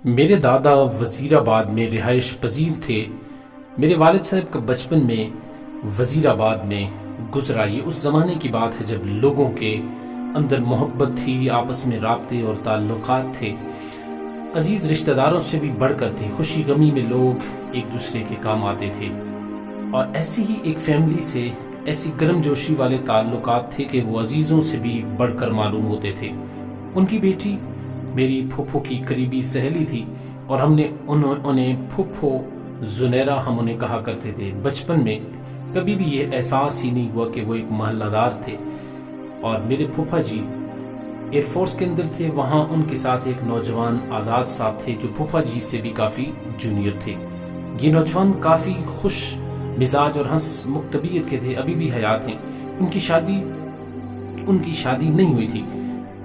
میرے دادا وزیر آباد میں رہائش پذیر تھے۔ میرے والد صاحب کا بچپن میں وزیر آباد میں گزرا۔ یہ اس زمانے کی بات ہے جب لوگوں کے اندر محبت تھی، آپس میں رابطے اور تعلقات تھے، عزیز رشتہ داروں سے بھی بڑھ کر تھے، خوشی غمی میں لوگ ایک دوسرے کے کام آتے تھے، اور ایسی ہی ایک فیملی سے ایسی گرم جوشی والے تعلقات تھے کہ وہ عزیزوں سے بھی بڑھ کر معلوم ہوتے تھے۔ ان کی بیٹی میری پھوپھو کی قریبی سہیلی تھی، اور ہم نے انہیں پھوپھو زنیرہ ہم انہیں کہا کرتے تھے۔ بچپن میں کبھی بھی یہ احساس ہی نہیں ہوا کہ وہ ایک محلہ دار تھے، اور میرے پھوپھا جی ایئر فورس کے اندر تھے۔ وہاں ان کے ساتھ ایک نوجوان آزاد صاحب تھے جو پھوپھا جی سے بھی کافی جونیئر تھے۔ یہ نوجوان کافی خوش مزاج اور ہنس مخ طبیعت کے تھے، ابھی بھی حیات ہیں۔ ان کی شادی نہیں ہوئی تھی۔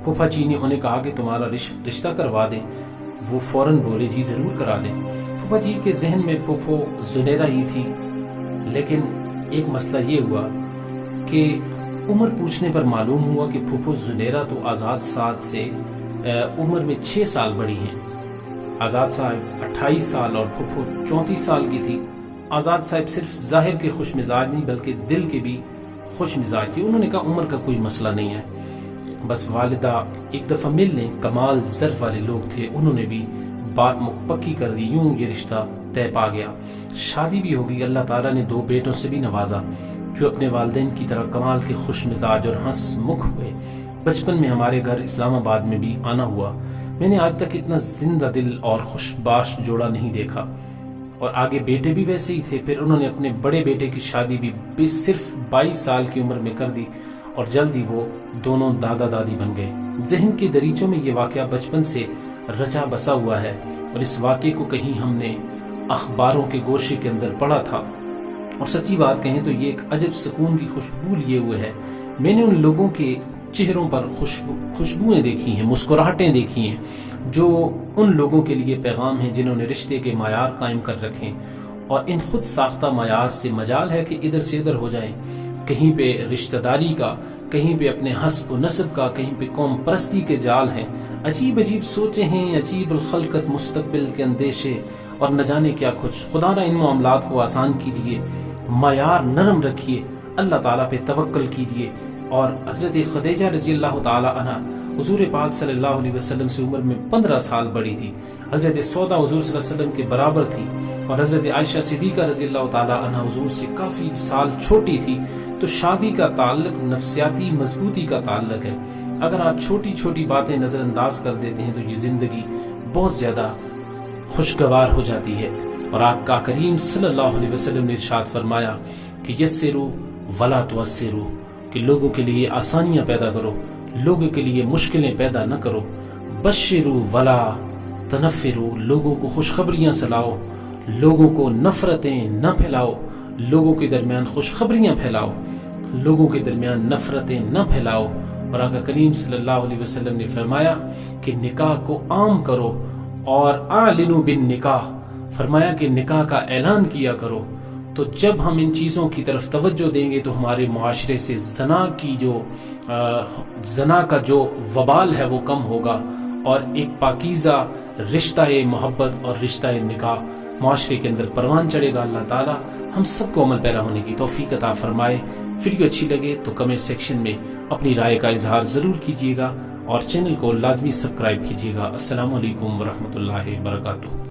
پھوپھا جی نے انہیں کہا کہ تمہارا رشتہ کروا دیں۔ وہ فوراً بولے جی ضرور کرا دیں۔ پھوپھا جی کے ذہن میں پھوپھو زنیرہ ہی تھی، لیکن ایک مسئلہ یہ ہوا کہ عمر پوچھنے پر معلوم ہوا کہ پھوپھو زنیرہ تو آزاد صاحب سے عمر میں 6 سال بڑی ہیں۔ آزاد صاحب 28 سال اور پھوپھو 34 سال کی تھی۔ آزاد صاحب صرف ظاہر کے خوش مزاج نہیں بلکہ دل کے بھی خوش مزاج تھی۔ انہوں نے کہا عمر کا کوئی مسئلہ نہیں ہے، بس والدہ ایک دفعہ مل لیں۔ کمال ظرف والے لوگ تھے، انہوں نے بھی بات پکی کر دی، یوں یہ رشتہ طے پا گیا۔ شادی بھی ہوگی۔ اللہ تعالیٰ نے 2 بیٹوں سے بھی نوازا جو اپنے والدین کی طرح کمال کے خوش مزاج اور ہنس مکھ ہوئے۔ بچپن میں ہمارے گھر اسلام آباد میں بھی آنا ہوا۔ میں نے آج تک اتنا زندہ دل اور خوشباش جوڑا نہیں دیکھا، اور آگے بیٹے بھی ویسے ہی تھے۔ پھر انہوں نے اپنے بڑے بیٹے کی شادی بھی صرف 22 سال کی عمر میں کر دی، اور جلد ہی وہ دونوں دادا دادی بن گئے۔ ذہن کے دریچوں میں یہ واقعہ بچپن سے رچا بسا ہوا ہے، اور اس واقعے کو کہیں ہم نے اخباروں کے گوشے کے اندر پڑھا تھا، اور سچی بات کہیں تو یہ ایک عجب سکون کی خوشبو لیے ہوئے ہے۔ میں نے ان لوگوں کے چہروں پر خوشبوئیں دیکھی ہیں، مسکراہٹیں دیکھی ہیں، جو ان لوگوں کے لیے پیغام ہیں جنہوں نے رشتے کے معیار قائم کر رکھے، اور ان خود ساختہ معیار سے مجال ہے کہ ادھر سے ادھر ہو جائیں۔ کہیں پہ رشتہ داری کا، کہیں پہ اپنے حسب و نسب کا، کہیں پہ قوم پرستی کے جال ہیں، عجیب عجیب سوچیں ہیں، عجیب الخلقت مستقبل کے اندیشے، اور نہ جانے کیا کچھ۔ خدا نہ ان معاملات کو آسان کیجیے، معیار نرم رکھیے، اللہ تعالیٰ پہ توکل کیجیے۔ اور حضرت خدیجہ رضی اللہ تعالیٰ عنہ حضور پاک صلی اللہ علیہ وسلم سے عمر میں 15 سال بڑی تھی۔ حضرت سودا حضور صلی اللہ علیہ وسلم کے برابر تھی، اور حضرت عائشہ صدیقہ رضی اللہ تعالیٰ عنہ حضور سے کافی سال چھوٹی تھی۔ تو شادی کا تعلق نفسیاتی مضبوطی کا تعلق ہے۔ اگر آپ چھوٹی چھوٹی باتیں نظر انداز کر دیتے ہیں تو یہ زندگی بہت زیادہ خوشگوار ہو جاتی ہے۔ اور آقا کریم صلی اللہ علیہ وسلم نے ارشاد فرمایا کہ یسروا ولا تعسروا، کہ لوگوں کے لیے آسانیاں پیدا کرو، لوگوں کے لیے مشکلیں پیدا نہ کرو۔ بشروا ولا تنفروا، لوگوں کو خوشخبریاں سناؤ، لوگوں کو نفرتیں نہ پھیلاؤ، لوگوں کے درمیان خوشخبریاں پھیلاؤ، لوگوں کے درمیان نفرتیں نہ پھیلاؤ۔ اور آقا کریم صلی اللہ علیہ وسلم نے فرمایا کہ نکاح کو عام کرو، اور اعلنوا بالنکاح، فرمایا کہ نکاح کا اعلان کیا کرو۔ تو جب ہم ان چیزوں کی طرف توجہ دیں گے تو ہمارے معاشرے سے زنا کا جو وبال ہے وہ کم ہوگا، اور ایک پاکیزہ رشتہ محبت اور رشتہ نکاح معاشرے کے اندر پروان چڑھے گا۔ اللہ تعالیٰ ہم سب کو عمل پیرا ہونے کی توفیق عطا فرمائے۔ ویڈیو اچھی لگے تو کمنٹ سیکشن میں اپنی رائے کا اظہار ضرور کیجیے گا، اور چینل کو لازمی سبسکرائب کیجیے گا۔ السلام علیکم ورحمۃ اللہ وبرکاتہ۔